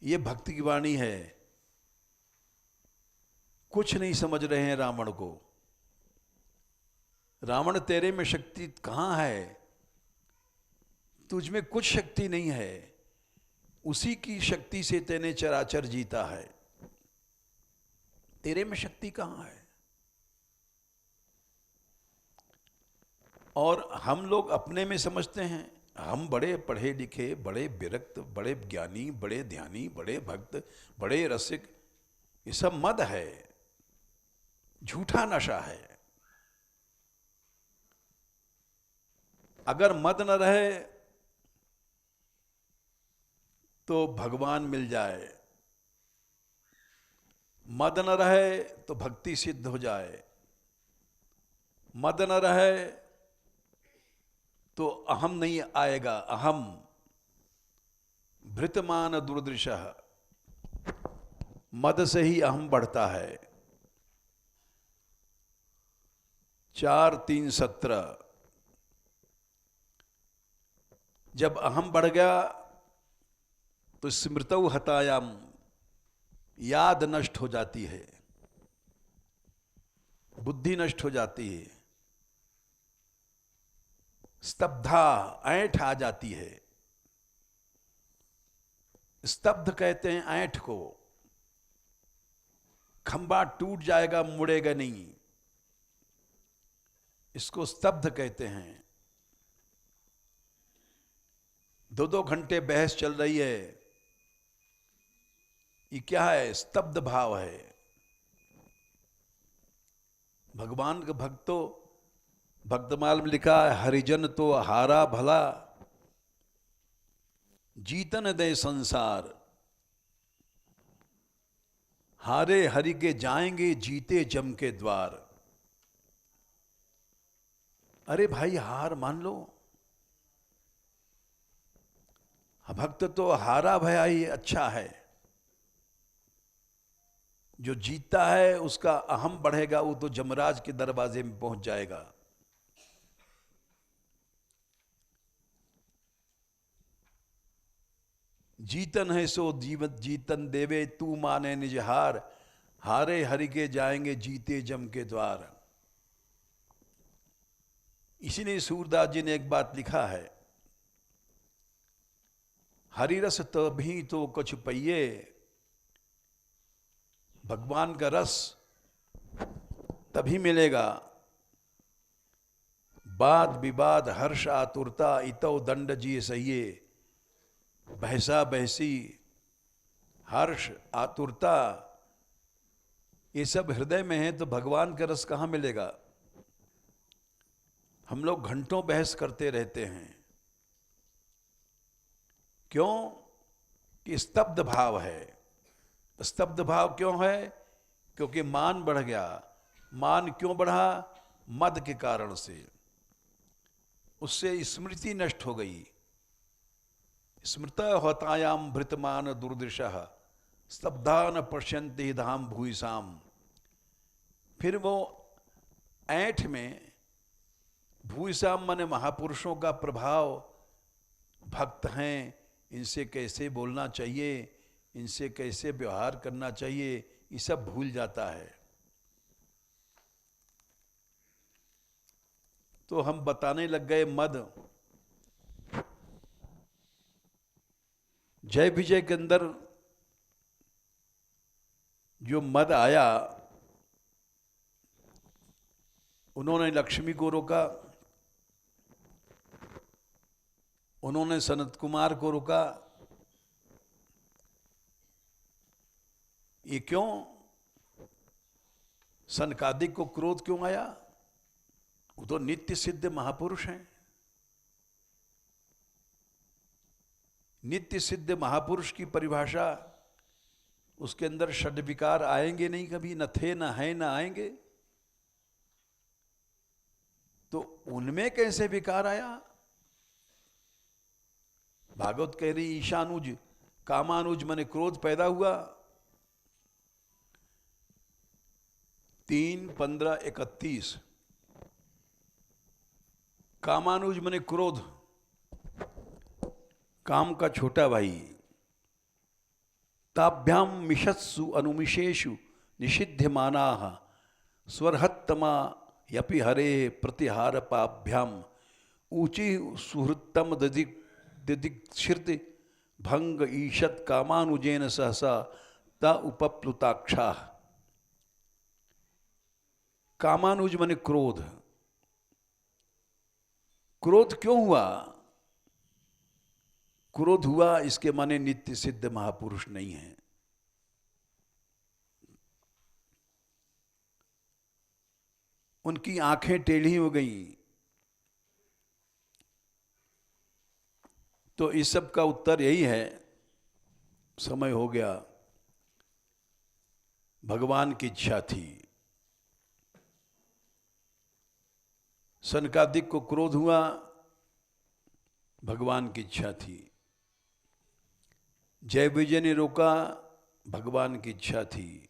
ये भक्ति की वाणी है। कुछ नहीं समझ रहे हैं रावण को। रावण, तेरे में शक्ति कहां है? तुझ में कुछ शक्ति नहीं है, उसी की शक्ति से तैने चराचर जीता है, तेरे में शक्ति कहां है? और हम लोग अपने में समझते हैं हम बड़े पढ़े लिखे, बड़े विरक्त, बड़े ज्ञानी, बड़े ध्यानी, बड़े भक्त, बड़े रसिक। ये सब मद है, झूठा नशा है। अगर मद न रहे तो भगवान मिल जाए, मद न रहे तो भक्ति सिद्ध हो जाए, मद न रहे तो अहम नहीं आएगा। अहम भृतमान दुर्दृशः, मद से ही अहम बढ़ता है। 4:3:17, जब अहम बढ़ गया तो स्मृतौ हतायाम, याद नष्ट हो जाती है, बुद्धि नष्ट हो जाती है, स्तब्धा, ऐंठ आ जाती है। स्तब्ध कहते हैं ऐंठ को। खंबा टूट जाएगा, मुड़ेगा नहीं, इसको स्तब्ध कहते हैं। 2-2 घंटे बहस चल रही है, ये क्या है? स्तब्ध भाव है। भगवान के भक्तों, भक्तमाल में लिखा है, हरिजन तो हारा भला, जीतन दे संसार। हारे हरि के जाएंगे, जीते जम के द्वार। अरे भाई, हार मान लो। भक्त तो हारा भया ही अच्छा है। जो जीतता है उसका अहम बढ़ेगा, वो तो जमराज के दरवाजे में पहुंच जाएगा। जीतन है सो जीवत जीतन देवे, तू माने निज हार, हारे हरि के जाएंगे जीते जम के द्वार। इसीलिए सूरदास जी ने एक बात लिखा है, हरि रस तभी तो कुछ पहिए, भगवान का रस तभी मिलेगा, वाद विवाद हर्ष आतुरता इतो दंड जी सहिए। बहसा बहसी हर्ष आतुरता ये सब हृदय में है तो भगवान का रस कहाँ मिलेगा। हम लोग घंटों बहस करते रहते हैं, क्यों कि स्तब्ध भाव है। स्तब्ध भाव क्यों है? क्योंकि मान बढ़ गया। मान क्यों बढ़ा? मद के कारण से। उससे स्मृति नष्ट हो गई। स्मृत होतायाम भृतमान दुर्दृशः स्तब्धा न पश्यन्ति धाम भूयसाम। फिर वो ऐंठ में भूयसाम माने महापुरुषों का प्रभाव, भक्त हैं, इनसे कैसे बोलना चाहिए, इनसे कैसे व्यवहार करना चाहिए, ये सब भूल जाता है। तो हम बताने लग गए मद। जय विजय के अंदर जो मद आया, उन्होंने लक्ष्मी को रोका, उन्होंने सनत कुमार को रोका। ये क्यों? सनकादिक को क्रोध क्यों आया? वो तो नित्य सिद्ध महापुरुष हैं। नित्य सिद्ध महापुरुष की परिभाषा, उसके अंदर षड विकार आएंगे नहीं कभी, न थे न है न आएंगे। तो उनमें कैसे विकार आया? भागवत कह रही ईशानुज कामानुज माने क्रोध पैदा हुआ। 3:15-31 कामानुज माने क्रोध, काम का छोटा भाई। ताभ्याम मिषत्सु अनुमिषेषु निषिध्यमानाः स्वरहत्तमा यपि हरे प्रतिहार पाभ्याम ऊंची सुहृत्तम दिदीक्षित भंग ईशत कामानुजेन सहसा ता उपप्लुताक्षा। कामानुज माने क्रोध। क्रोध क्यों हुआ? क्रोध हुआ इसके माने नित्य सिद्ध महापुरुष नहीं है। उनकी आंखें टेढ़ी हो गई। तो इस सब का उत्तर यही है, समय हो गया। भगवान की इच्छा थी। सनकादिक को क्रोध हुआ, भगवान की इच्छा थी। जय विजय ने रोका, भगवान की इच्छा थी।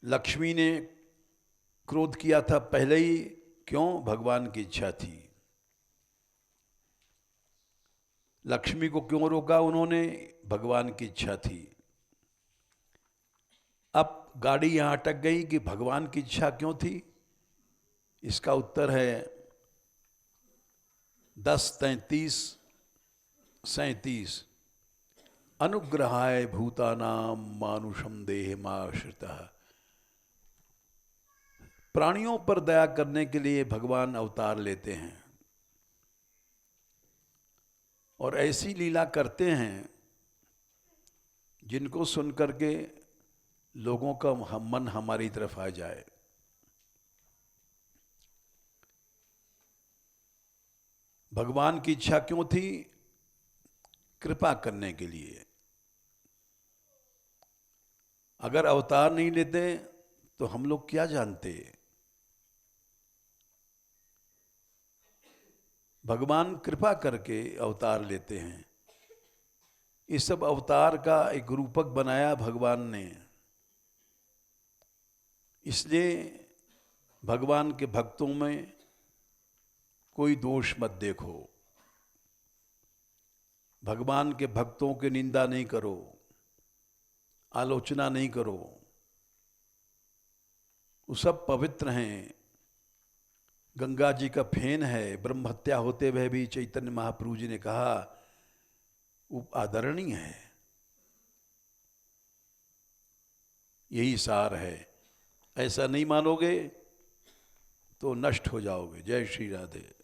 लक्ष्मी ने क्रोध किया था पहले ही, क्यों? भगवान की इच्छा थी। लक्ष्मी को क्यों रोका उन्होंने? भगवान की इच्छा थी। अब गाड़ी यहां अटक गई कि भगवान की इच्छा क्यों थी? इसका उत्तर है 10:33-37 अनुग्रहाय भूतानाम मानुषम देहमाश्रितः। प्राणियों पर दया करने के लिए भगवान अवतार लेते हैं और ऐसी लीला करते हैं जिनको सुनकर के लोगों का मन हमारी तरफ आ जाए। भगवान की इच्छा क्यों थी? कृपा करने के लिए। अगर अवतार नहीं लेते तो हम लोग क्या जानते? भगवान कृपा करके अवतार लेते हैं। इस सब अवतार का एक रूपक बनाया भगवान ने। इसलिए भगवान के भक्तों में कोई दोष मत देखो। भगवान के भक्तों की निंदा नहीं करो, आलोचना नहीं करो। वो सब पवित्र हैं। गंगा जी का फेन है। ब्रह्म हत्या होते हुए भी चैतन्य महाप्रभु जी ने कहा वो आदरणीय है। यही सार है। ऐसा नहीं मानोगे तो नष्ट हो जाओगे। जय श्री राधे।